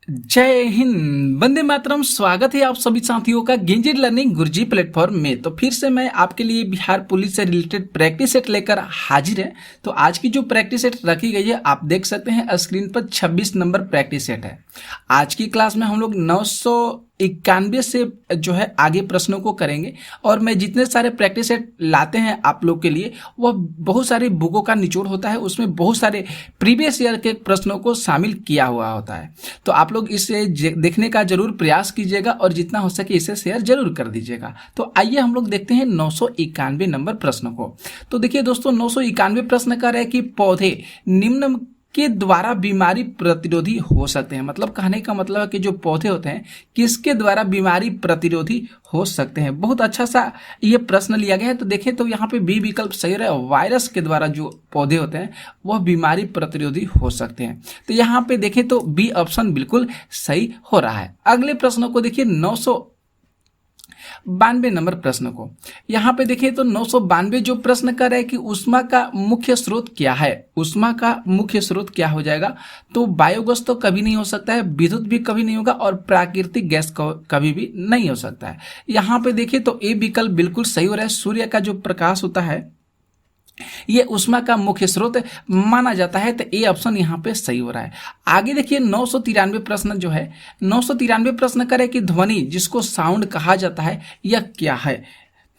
जय हिंद, वंदे मातरम। स्वागत है आप सभी साथियों का गेंजेट लर्निंग गुरुजी प्लेटफॉर्म में। तो फिर से मैं आपके लिए बिहार पुलिस से रिलेटेड प्रैक्टिस सेट लेकर हाजिर है। तो आज की जो प्रैक्टिस सेट रखी गई है आप देख सकते हैं स्क्रीन पर 26 नंबर प्रैक्टिस सेट है। आज की क्लास में हम लोग 991 से जो है आगे प्रश्नों को करेंगे और मैं जितने सारे प्रैक्टिस सेट लाते हैं आप लोग के लिए वह बहुत सारे बुकों का निचोड़ होता है, उसमें बहुत सारे प्रीवियस ईयर के प्रश्नों को शामिल किया हुआ होता है। तो आप लोग इसे देखने का जरूर प्रयास कीजिएगा और जितना हो सके इसे शेयर जरूर कर दीजिएगा। तो आइए हम लोग देखते हैं 991 नंबर प्रश्न को। तो देखिए दोस्तों, 991 प्रश्न कर रहा है कि पौधे निम्न के द्वारा बीमारी प्रतिरोधी हो सकते हैं। मतलब कहने का मतलब है कि जो पौधे होते हैं किसके द्वारा बीमारी प्रतिरोधी हो सकते हैं। बहुत अच्छा सा ये प्रश्न लिया गया है। तो देखें तो यहाँ पे बी विकल्प सही है। वायरस के द्वारा जो पौधे होते हैं वह बीमारी प्रतिरोधी हो सकते हैं। तो यहाँ पे देखें तो बी ऑप्शन बिल्कुल सही हो रहा है। अगले प्रश्नों को देखिए 992 नंबर प्रश्न को। यहाँ पे देखिए तो 992 जो प्रश्न कर रहा है कि ऊष्मा का मुख्य स्रोत क्या है। ऊष्मा का मुख्य स्रोत क्या हो जाएगा? तो बायोगैस तो कभी नहीं हो सकता है, विद्युत भी कभी नहीं होगा और प्राकृतिक गैस कभी भी नहीं हो सकता है। यहाँ पे देखिए तो ए विकल्प बिल्कुल सही हो रहा है। सूर्य का जो प्रकाश होता है ये ऊष्मा का मुख्य स्रोत माना जाता है। तो ए ऑप्शन यहाँ पे सही हो रहा है। आगे देखिए 993 प्रश्न जो है, 993 प्रश्न करे कि ध्वनि जिसको साउंड कहा जाता है यह क्या है।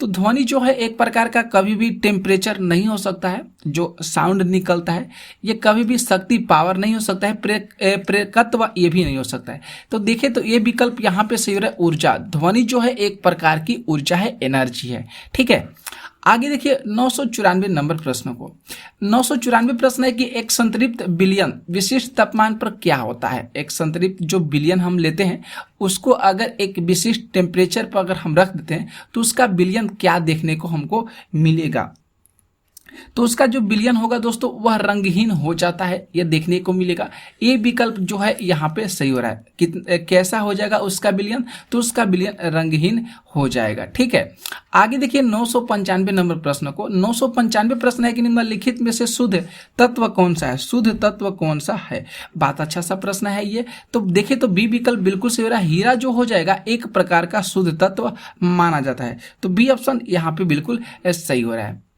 तो ध्वनि जो है एक प्रकार का कभी भी टेम्परेचर नहीं हो सकता है। जो साउंड निकलता है ये कभी भी शक्ति पावर नहीं हो सकता है। प्रेरकत्व ये भी नहीं हो सकता है। तो देखें तो ये विकल्प यहाँ पे सही हो रहा है। ऊर्जा, ध्वनि जो है एक प्रकार की ऊर्जा है, एनर्जी है। ठीक है। आगे देखिए 994 नंबर प्रश्न को। 994 प्रश्न है कि एक संतृप्त विलयन विशिष्ट तापमान पर क्या होता है। एक संतृप्त जो विलयन हम लेते हैं उसको अगर एक विशिष्ट टेम्परेचर पर अगर हम रख देते हैं तो उसका विलयन क्या देखने को हमको मिलेगा। तो उसका जो विलयन होगा दोस्तों वह रंगहीन हो जाता है, यह देखने को मिलेगा। ये विकल्प जो है यहाँ पे सही हो रहा है। कैसा हो जाएगा उसका विलयन? तो उसका विलयन रंगहीन हो जाएगा। ठीक है। आगे देखिए 995 नंबर प्रश्न को। 995 प्रश्न है कि निम्नलिखित में से शुद्ध तत्व कौन सा है। शुद्ध तत्व कौन सा है? बात अच्छा सा प्रश्न है ये। तो देखिए तो बी विकल्प बिल्कुल सही हो रहा है। हीरा जो हो जाएगा एक प्रकार का शुद्ध तत्व माना जाता है। तो बी ऑप्शन यहाँ पे बिल्कुल सही हो रहा है।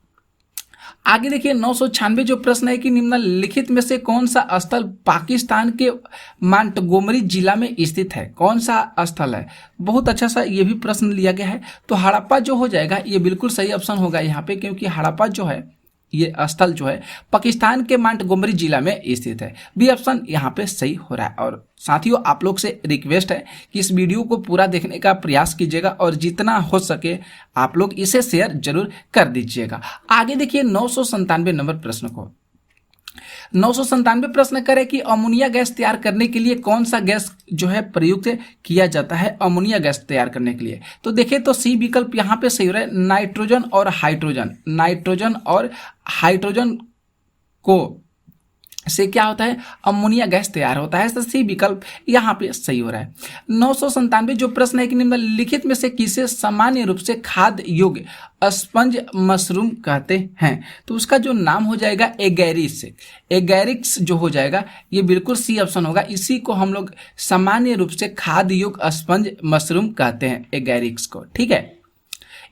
आगे देखिए 996 जो प्रश्न है कि निम्नलिखित में से कौन सा स्थल पाकिस्तान के मांटगोमरी जिला में स्थित है। कौन सा स्थल है? बहुत अच्छा सा ये भी प्रश्न लिया गया है। तो हड़प्पा जो हो जाएगा ये बिल्कुल सही ऑप्शन होगा यहाँ पे, क्योंकि हड़प्पा जो है ये स्थल जो है पाकिस्तान के मांटगोमरी जिला में स्थित है। बी ऑप्शन यहाँ पे सही हो रहा है। और साथियों आप लोग से रिक्वेस्ट है कि इस वीडियो को पूरा देखने का प्रयास कीजिएगा और जितना हो सके आप लोग इसे शेयर जरूर कर दीजिएगा। आगे देखिए 997 नंबर प्रश्न को। 997 प्रश्न करें कि अमोनिया गैस तैयार करने के लिए कौन सा गैस जो है प्रयुक्त किया जाता है अमोनिया गैस तैयार करने के लिए। तो देखें तो सी विकल्प यहाँ पे सही हो रहा है। नाइट्रोजन और हाइड्रोजन, नाइट्रोजन और हाइड्रोजन को से क्या होता है अमोनिया गैस तैयार होता है। तो सी विकल्प यहाँ पे सही हो रहा है। 997 जो प्रश्न है कि निम्नलिखित में से किसे सामान्य रूप से खाद्य योग्य स्पंज मशरूम कहते हैं। तो उसका जो नाम हो जाएगा एगैरिस। एगैरिक्स जो हो जाएगा ये बिल्कुल सी ऑप्शन होगा। इसी को हम लोग सामान्य रूप से खाद्य योग्य स्पंज मशरूम कहते हैं, एगैरिक्स को। ठीक है।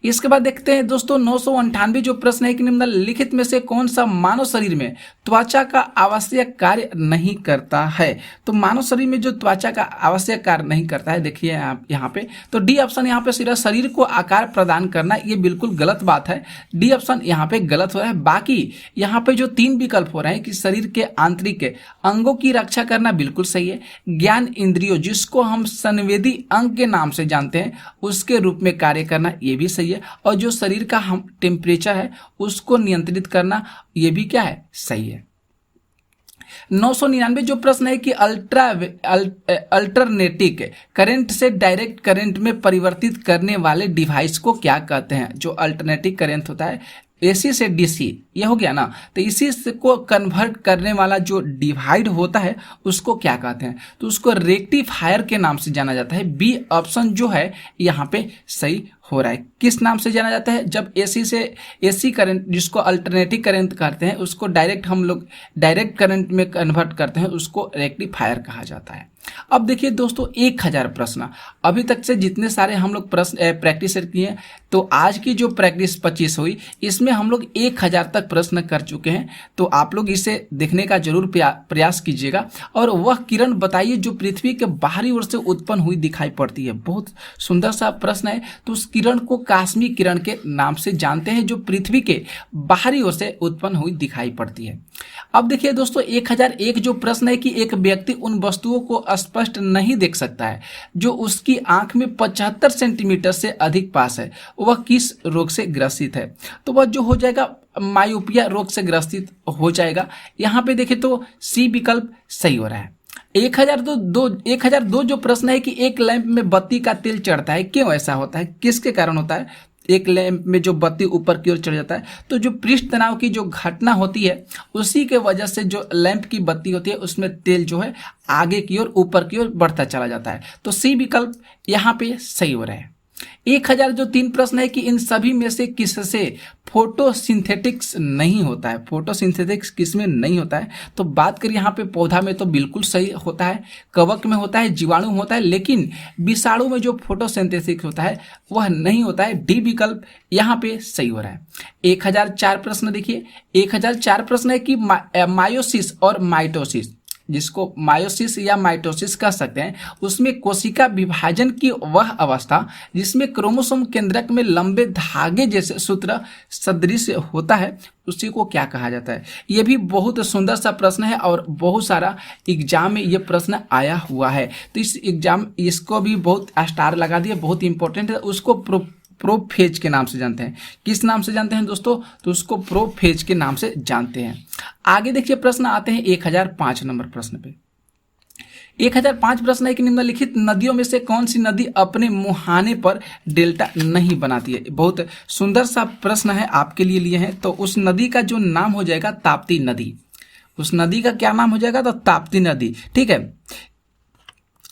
इसके बाद देखते हैं दोस्तों 998 जो प्रश्न है कि निम्नलिखित में से कौन सा मानव शरीर में त्वचा का आवश्यक कार्य नहीं करता है। तो मानव शरीर में जो त्वचा का आवश्यक कार्य नहीं करता है, देखिए यहाँ पे तो डी ऑप्शन यहाँ पे सिर्फ शरीर को आकार प्रदान करना, ये बिल्कुल गलत बात है। डी ऑप्शन यहाँ पे गलत हो रहा है। बाकी यहाँ पे जो 3 विकल्प हो रहे हैं कि शरीर के आंतरिक अंगों की रक्षा करना बिल्कुल सही है। ज्ञान इंद्रियों जिसको हम संवेदी अंग के नाम से जानते हैं उसके रूप में कार्य करना ये भी सही है। और जो शरीर का हम टेम्परेचर है उसको नियंत्रित करना ये भी क्या है, सही है। 999 जो प्रश्न है कि अल्टरनेटिक करंट से डायरेक्ट करंट में परिवर्तित करने वाले डिवाइस को क्या कहते हैं। जो अल्टरनेटिक करंट होता है एसी से डीसी, ये हो गया ना। तो इसी को कन्वर्ट करने वाला जो डिवाइड होता है उसको क्या कहते हैं। तो उसको रेक्टिफायर के नाम से जाना जाता है। बी ऑप्शन जो है यहाँ पे सही हो रहा है। किस नाम से जाना जाता है? जब एसी से एसी करंट जिसको अल्टरनेटिव करंट कहते हैं उसको डायरेक्ट हम लोग डायरेक्ट करंट में कन्वर्ट करते हैं उसको रेक्टिफायर कहा जाता है। अब देखिए दोस्तों 1000 प्रश्न, अभी तक से जितने सारे हम लोग प्रश्न प्रैक्टिस किए, तो आज की जो प्रैक्टिस 25 हुई इसमें हम लोग 1000 तक प्रश्न कर चुके हैं। तो आप लोग इसे देखने का जरूर प्रयास कीजिएगा। और वह किरण बताइए जो पृथ्वी के बाहरी ओर से उत्पन्न हुई दिखाई पड़ती है। बहुत सुंदर सा प्रश्न है। तो उस किरण को कास्मी किरण के नाम से जानते हैं जो पृथ्वी के बाहरी ओर से उत्पन्न हुई दिखाई पड़ती है। अब देखिए दोस्तों 1001 जो प्रश्न है कि एक व्यक्ति उन वस्तुओं को स्पष्ट नहीं देख सकता है जो उसकी आंख में 75 सेंटीमीटर से अधिक पास है, वह किस रोग से ग्रसित है? तो वह जो हो जाएगा मायोपिया रोग से ग्रसित हो जाएगा। यहाँ पे देखें तो सी विकल्प सही हो रहा है। 1002 जो प्रश्न है कि एक लैंप में बत्ती का तेल चढ़ता है, क्यों ऐसा होता है, किसके कारण होता है? एक लैंप में जो बत्ती ऊपर की ओर चढ़ जाता है तो जो पृष्ठ तनाव की जो घटना होती है उसी के वजह से जो लैंप की बत्ती होती है उसमें तेल जो है आगे की ओर ऊपर की ओर बढ़ता चला जाता है। तो सी विकल्प यहाँ पे सही हो रहा है। 1000 जो 3 प्रश्न है कि इन सभी में से किससे फोटोसिंथेटिक्स नहीं होता है? फोटोसिंथेटिक्स किसमें नहीं होता है? तो बात करें यहाँ पे पौधा में तो बिल्कुल सही होता है, कवक में होता है, जीवाणु में होता है, लेकिन विषाणु में जो फोटोसिंथेसिस होता है वह नहीं होता है। डी विकल्प यहाँ पे सही हो रहा है। 1004 प्रश्न देखिए, 1004 प्रश्न है कि मायोसिस और माइटोसिस, जिसको मायोसिस या माइटोसिस कह सकते हैं, उसमें कोशिका विभाजन की वह अवस्था जिसमें क्रोमोसोम केंद्रक में लंबे धागे जैसे सूत्र सदृश होता है उसी को क्या कहा जाता है? ये भी बहुत सुंदर सा प्रश्न है और बहुत सारा एग्जाम में ये प्रश्न आया हुआ है। तो इस एग्जाम इसको भी बहुत स्टार लगा दिया, बहुत इंपॉर्टेंट है। उसको प्रोफेज के नाम से जानते हैं। किस नाम से जानते हैं दोस्तों? तो उसको प्रोफेज के नाम से जानते हैं। आगे देखिए प्रश्न आते हैं 1005 नंबर प्रश्न पे। 1005 प्रश्न है कि निम्नलिखित नदियों में से कौन सी नदी अपने मुहाने पर डेल्टा नहीं बनाती है? बहुत सुंदर सा प्रश्न है, आपके लिए हैं। तो उस नदी का जो नाम हो जाएगा ताप्ती नदी। उस नदी का क्या नाम हो जाएगा? तो ताप्ती नदी। ठीक है,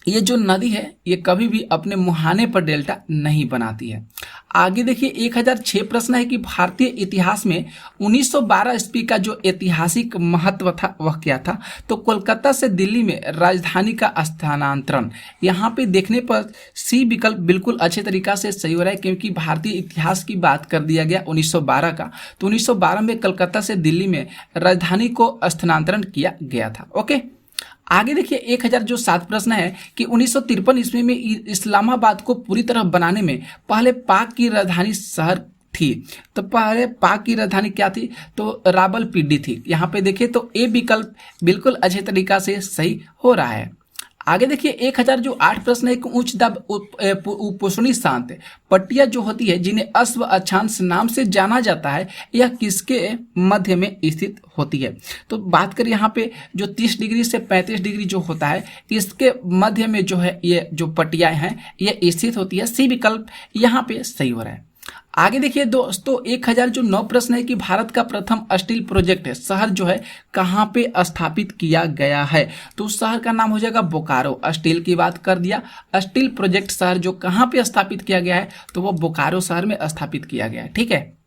ये जो नदी है ये कभी भी अपने मुहाने पर डेल्टा नहीं बनाती है। आगे देखिए 1006 प्रश्न है कि भारतीय इतिहास में 1912 ईस्वी का जो ऐतिहासिक महत्व था वह क्या था? तो कोलकाता से दिल्ली में राजधानी का स्थानांतरण। यहाँ पे देखने पर सी विकल्प बिल्कुल अच्छे तरीका से सही हो रहा है, क्योंकि भारतीय इतिहास की बात कर दिया गया 1912 का। तो 1912 में कलकत्ता से दिल्ली में राजधानी को स्थानांतरण किया गया था। ओके, आगे देखिए 1007 प्रश्न है कि 1953 ईस्वी में इस्लामाबाद को पूरी तरह बनाने में पहले पाक की राजधानी शहर थी। तो पहले पाक की राजधानी क्या थी? तो रावलपिंडी थी। यहाँ पे देखिए तो ए विकल्प बिल्कुल अच्छे तरीका से सही हो रहा है। आगे देखिए 1008 प्रश्न है कि उच्च दाब उपोष्णी शांत पट्टियां जो होती है जिन्हें अश्व अक्षांश नाम से जाना जाता है, यह किसके मध्य में स्थित होती है? तो बात करें यहाँ पे जो 30 डिग्री से 35 डिग्री जो होता है इसके मध्य में जो है ये जो पट्टियां हैं ये स्थित होती है। सी विकल्प यहाँ पे सही हो रहा है। आगे देखिए दोस्तों 1009 प्रश्न है कि भारत का प्रथम स्टील प्रोजेक्ट है शहर जो है कहाँ पे स्थापित किया गया है? तो उस शहर का नाम हो जाएगा बोकारो। स्टील की बात कर दिया, स्टील प्रोजेक्ट शहर जो कहाँ पे स्थापित किया गया है तो वो बोकारो शहर में स्थापित किया गया है। ठीक है,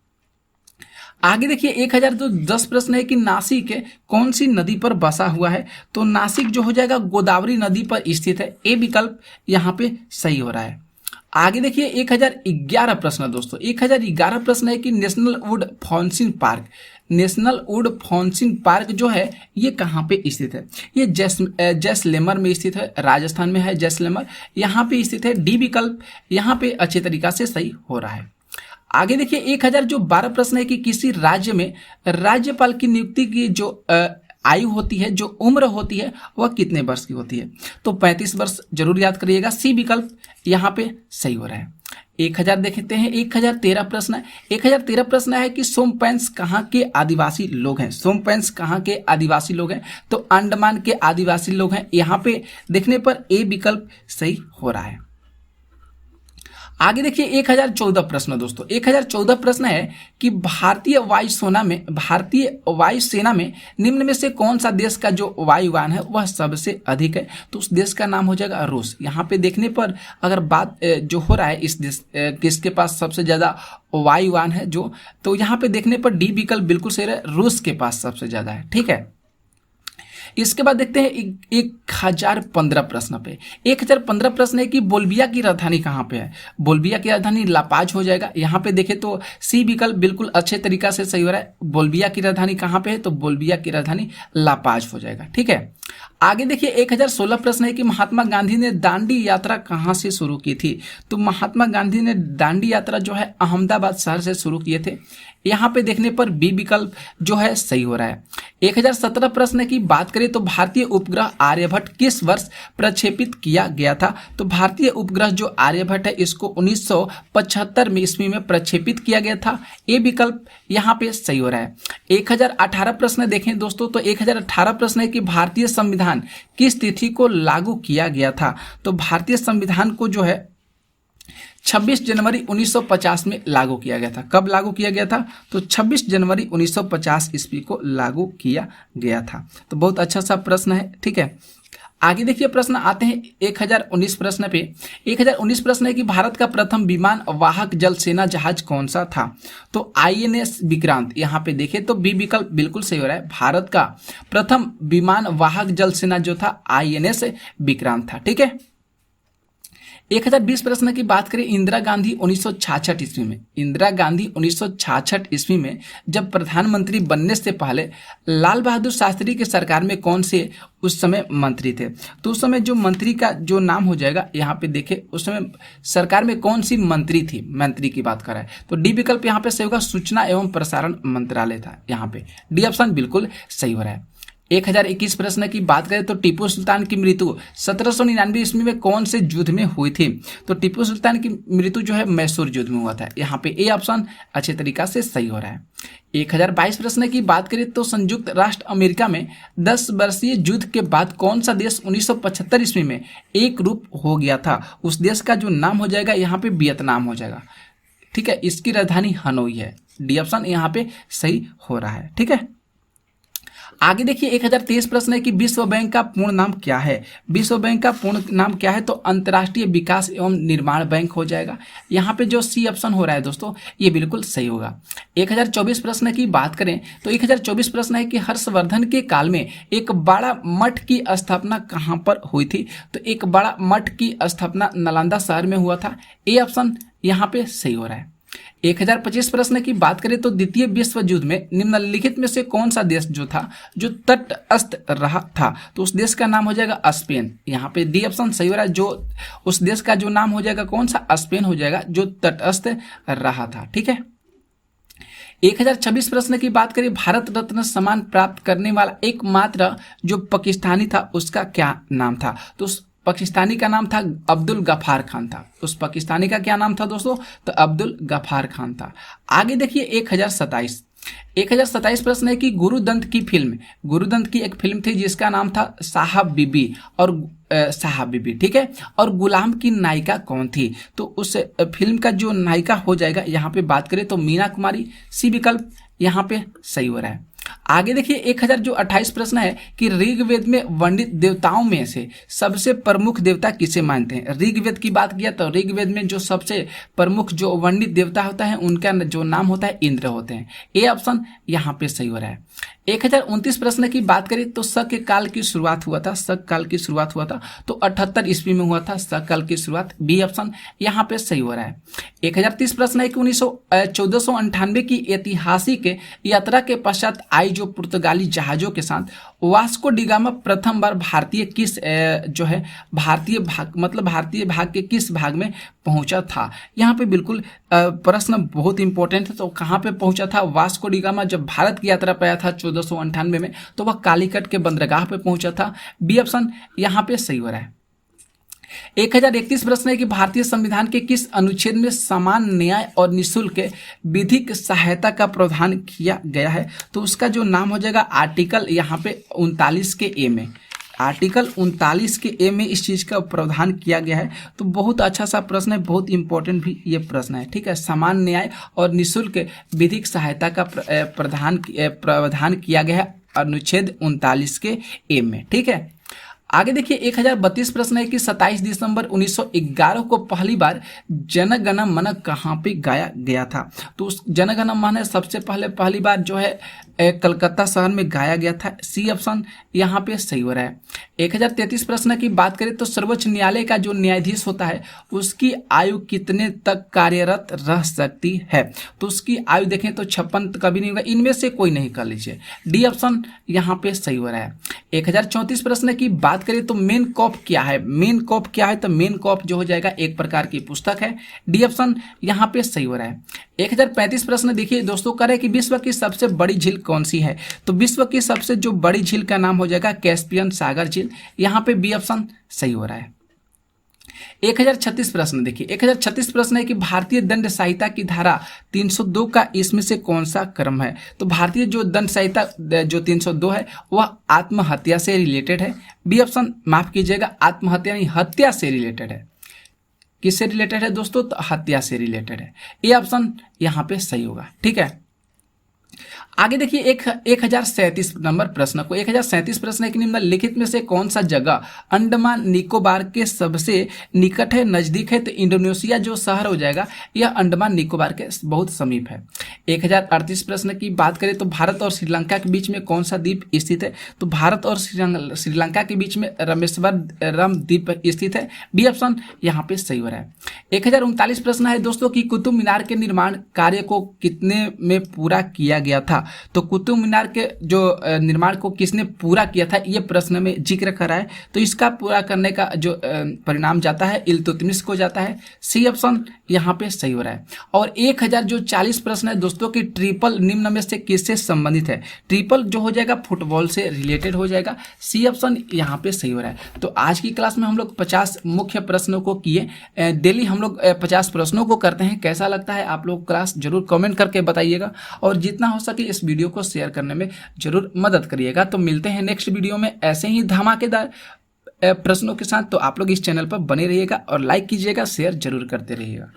आगे देखिए 1010 प्रश्न है कि नासिक कौन सी नदी पर बसा हुआ है? तो नासिक जो हो जाएगा गोदावरी नदी पर स्थित है। ए विकल्प यहाँ पे सही हो रहा है। आगे देखिए 1011 प्रश्न दोस्तों, 1011 प्रश्न है कि नेशनल वुड फॉन्सिन पार्क, नेशनल वुड फॉन्सिन पार्क जो है ये कहाँ पे स्थित है? ये जैसलमेर में स्थित है, राजस्थान में है जैसलमेर, यहाँ पे स्थित है। डी विकल्प यहाँ पे अच्छे तरीका से सही हो रहा है। आगे देखिए 1012 प्रश्न है कि किसी राज्य में राज्यपाल की नियुक्ति की जो आयु होती है, जो उम्र होती है वह कितने वर्ष की होती है? तो 35 वर्ष जरूर याद करिएगा। सी विकल्प यहाँ पे सही हो रहा है। 1000 देखते हैं 1013 प्रश्न है। 1013 प्रश्न है कि सोमपैंस कहाँ के आदिवासी लोग हैं? सोमपैंस कहाँ के आदिवासी लोग हैं? तो अंडमान के आदिवासी लोग हैं। यहाँ पे देखने पर ए विकल्प सही हो रहा है। आगे देखिए 1014 प्रश्न दोस्तों, 1014 प्रश्न है कि भारतीय वायुसेना में निम्न में से कौन सा देश का जो वायुयान है वह सबसे अधिक है? तो उस देश का नाम हो जाएगा रूस। यहाँ पे देखने पर अगर बात जो हो रहा है इस देश किसके पास सबसे ज्यादा वायुयान है जो, तो यहाँ पे देखने पर डी विकल्प बिल्कुल सही है, रूस के पास सबसे ज्यादा है। ठीक है, इसके बाद देखते हैं 1015 प्रश्न पे। 1015 प्रश्न है कि बोल्बिया की राजधानी कहाँ पे है। बोल्बिया की राजधानी लापाज हो जाएगा। यहाँ पे देखें तो सी विकल्प बिल्कुल अच्छे तरीका से सही हो रहा है। बोल्बिया की राजधानी कहाँ पे है, तो बोल्बिया की राजधानी लापाज हो जाएगा। ठीक है, आगे देखिए 1016 प्रश्न है कि महात्मा गांधी ने दांडी यात्रा कहाँ से शुरू की थी। तो महात्मा गांधी ने दांडी यात्रा जो है अहमदाबाद शहर से शुरू किए थे। यहाँ पे देखने पर बी विकल्प जो है सही हो रहा है। 1017 प्रश्न की बात करें तो भारतीय उपग्रह आर्यभट्ट किस वर्ष प्रक्षेपित किया गया था। तो भारतीय उपग्रह जो आर्यभट्ट है इसको 1975 में ईस्वी में प्रक्षेपित किया गया था। ए विकल्प यहाँ पे सही हो रहा है। 1018 प्रश्न देखें दोस्तों, तो 1018 प्रश्न है कि भारतीय संविधान किस तिथि को लागू किया गया था। तो भारतीय संविधान को जो है 26 जनवरी 1950 में लागू किया गया था। कब लागू किया गया था, तो 26 जनवरी 1950 ईस्वी को लागू किया गया था। तो बहुत अच्छा सा प्रश्न है। ठीक है, आगे देखिए प्रश्न आते हैं 1019 प्रश्न पे। 1019 प्रश्न है कि भारत का प्रथम विमान वाहक जल सेना जहाज कौन सा था। तो INS विक्रांत। यहाँ पे देखें तो बी विकल्प बिल्कुल सही हो रहा है। भारत का प्रथम विमान वाहक जल सेना जो था INS विक्रांत था। ठीक है, 1020 प्रश्न की बात करें इंदिरा गांधी 1966 ईस्वी में। इंदिरा गांधी 1966 ईस्वी में जब प्रधानमंत्री बनने से पहले लाल बहादुर शास्त्री की सरकार में कौन से उस समय मंत्री थे। तो उस समय जो मंत्री का जो नाम हो जाएगा, यहाँ पे देखें उस समय सरकार में कौन सी मंत्री थी, मंत्री की बात कर रहा है। तो डी विकल्प यहाँ पे सही होगा, सूचना एवं प्रसारण मंत्रालय था। यहाँ पे डी ऑप्शन बिल्कुल सही हो रहा है। 1021 प्रश्न की बात करें तो टीपू सुल्तान की मृत्यु 1799 ईस्वी में कौन से युद्ध में हुई थी। तो टीपू सुल्तान की मृत्यु जो है मैसूर युद्ध में हुआ था। यहाँ पे ए ऑप्शन अच्छे तरीका से सही हो रहा है। 1022 प्रश्न की बात करें तो संयुक्त राष्ट्र अमेरिका में 10 वर्षीय युद्ध के बाद कौन सा देश 1975 ईस्वी में एक रूप हो गया था। उस देश का जो नाम हो जाएगा यहाँ पे वियतनाम हो जाएगा। ठीक है, इसकी राजधानी हनोई है। डी ऑप्शन यहाँ पे सही हो रहा है। ठीक है, आगे देखिए 1023 प्रश्न है कि विश्व बैंक का पूर्ण नाम क्या है। विश्व बैंक का पूर्ण नाम क्या है, तो अंतर्राष्ट्रीय विकास एवं निर्माण बैंक हो जाएगा। यहाँ पे जो सी ऑप्शन हो रहा है दोस्तों ये बिल्कुल सही होगा। 1024 प्रश्न की बात करें तो 1024 प्रश्न है कि हर्षवर्धन के काल में एक बड़ा मठ की स्थापना कहाँ पर हुई थी। तो एक बड़ा मठ की स्थापना नालंदा शहर में हुआ था। ए ऑप्शन यहाँ पे सही हो रहा है। 1025 प्रश्न की बात करें तो द्वितीय विश्व युद्ध में निम्नलिखित में से कौन सा देश जो था जो तटस्थ रहा था। तो उस देश का नाम हो जाएगा स्पेन। यहाँ पे डी ऑप्शन सही हो रहा है। जो उस देश का जो नाम हो जाएगा कौन सा, स्पेन हो जाएगा, जो तटस्थ रहा था। ठीक है, 1026 प्रश्न की बात करें भारत रत्न सम्मान प्राप्त करने वाला एकमात्र जो पाकिस्तानी था उसका क्या नाम था। तो उस पाकिस्तानी का नाम था अब्दुल गफ्फार खान था। उस पाकिस्तानी का क्या नाम था दोस्तों, तो अब्दुल गफ्फार खान था। आगे देखिए 1027 प्रश्न है कि गुरुदंत की फिल्म, गुरुदंत की एक फिल्म थी जिसका नाम था साहब बीबी और साहब बीबी। ठीक है, और गुलाम की नायिका कौन थी। तो उस फिल्म का जो नायिका हो जाएगा यहाँ पे बात करें तो मीना कुमारी। सी विकल्प यहाँ पे सही हो रहा है। आगे देखिए 1028 प्रश्न है कि ऋग्वेद में वर्णित देवताओं में से सबसे प्रमुख देवता किसे मानते हैं। ऋग्वेद की बात किया तो ऋग्वेद में जो सबसे प्रमुख जो वर्णित देवता होता है उनका जो नाम होता है इंद्र होते हैं। ए ऑप्शन यहाँ पे सही हो रहा है। 1029 प्रश्न की बात करें तो शक काल की शुरुआत हुआ था, शक काल की शुरुआत हुआ था तो 78 ईस्वी में हुआ था शक काल की शुरुआत। बी ऑप्शन यहाँ पे सही हो रहा है। 1030 प्रश्न है कि 1498 की ऐतिहासिक यात्रा के पश्चात आई जो पुर्तगाली जहाजों के साथ वास्को डिगामा प्रथम बार भारतीय किस जो है भारतीय भाग मतलब भारतीय भाग के किस भाग में पहुंचा था। यहाँ पे बिल्कुल प्रश्न बहुत इंपॉर्टेंट है। तो कहाँ पे पहुंचा था वास्को डिगामा जब भारत की यात्रा पर आया था 1498 में, तो वह कालीकट के बंदरगाह पे पहुंचा था। बी ऑप्शन यहाँ पे सही हो रहा है। 1031 प्रश्न है कि भारतीय संविधान के किस अनुच्छेद में समान न्याय और निःशुल्क विधिक सहायता का प्रावधान किया गया है। तो उसका जो नाम हो जाएगा आर्टिकल यहाँ पे 39 के ए में, आर्टिकल 39 के ए में इस चीज का प्रावधान किया गया है। तो बहुत अच्छा सा प्रश्न है, बहुत इंपॉर्टेंट भी ये प्रश्न है। ठीक है, समान न्याय और निःशुल्क विधिक सहायता का प्रावधान किया गया है अनुच्छेद 39 के ए में। ठीक है, आगे देखिए 1032 प्रश्न है कि 27 दिसंबर 1911 को पहली बार जन गण मन कहाँ पे गाया गया था। तो उस जन गण मन सबसे पहली बार जो है कलकत्ता शहर में गाया गया था। सी ऑप्शन यहाँ पे सही हो रहा है। 1033 प्रश्न की बात करें तो सर्वोच्च न्यायालय का जो न्यायाधीश होता है उसकी आयु कितने तक कार्यरत रह सकती है। तो उसकी आयु देखें तो 56 कभी नहीं होगा, इनमें से कोई नहीं कर लीजिए। डी ऑप्शन यहाँ पे सही हो रहा है। 1034 प्रश्न की बात करें तो मेन कॉप क्या है। मेन कॉप क्या है, तो मेन कॉप जो हो जाएगा एक प्रकार की पुस्तक है। डी ऑप्शन यहाँ पे सही हो रहा है। 1035 प्रश्न देखिए दोस्तों कह रहे हैं कि विश्व की सबसे बड़ी झील कौन सी है। तो विश्व की सबसे जो बड़ी झील का नाम हो जाएगा कैस्पियन सागर झील। यहाँ पे बी ऑप्शन सही हो रहा है। 1036 प्रश्न देखिए 1036 प्रश्न है कि भारतीय दंड संहिता की धारा 302 का इसमें से कौन सा क्रम है। तो भारतीय जो दंड संहिता जो 302 है वह आत्महत्या से रिलेटेड है। बी ऑप्शन माफ कीजिएगा, आत्महत्या नहीं हत्या से रिलेटेड है। किससे रिलेटेड है दोस्तों, तो हत्या से रिलेटेड है। ए ऑप्शन यहाँ पे सही होगा। ठीक है, आगे देखिए 1037 नंबर प्रश्न को 1037 प्रश्न है कि निम्नलिखित में से कौन सा जगह अंडमान निकोबार के सबसे निकट है, नजदीक है। तो इंडोनेशिया जो शहर हो जाएगा यह अंडमान निकोबार के बहुत समीप है। 1038 प्रश्न की बात करें तो भारत और श्रीलंका के बीच में कौन सा द्वीप स्थित है। तो भारत और श्रीलंका के बीच में रामेश्वरम द्वीप स्थित है। बी ऑप्शन यहाँ पे सही हो रहा है। 1039 प्रश्न है दोस्तों कि कुतुब मीनार के निर्माण कार्य को कितने में पूरा किया गया था। तो कुतुब मीनार के जो निर्माण को किसने पूरा किया था ये प्रश्न में जिक्र करा है। तो इसका पूरा करने का जो परिणाम जाता है इल्तुतमिश को जाता है। सी ऑप्शन यहाँ पे सही हो रहा है। और 1040 प्रश्न है दोस्तों कि ट्रिपल निम्न में से किससे संबंधित है। ट्रिपल जो हो जाएगा फुटबॉल से रिलेटेड हो जाएगा। सी ऑप्शन यहाँ पे सही हो रहा है। तो आज की क्लास में हम लोग 50 मुख्य प्रश्नों को किए। डेली हम लोग 50 प्रश्नों को करते हैं। कैसा लगता है आप लोग क्लास जरूर कमेंट करके बताइएगा और जितना हो सके इस वीडियो को शेयर करने में जरूर मदद करिएगा। तो मिलते हैं नेक्स्ट वीडियो में ऐसे ही धमाकेदार प्रश्नों के साथ। तो आप लोग इस चैनल पर बने रहिएगा और लाइक कीजिएगा, शेयर जरूर करते रहिएगा।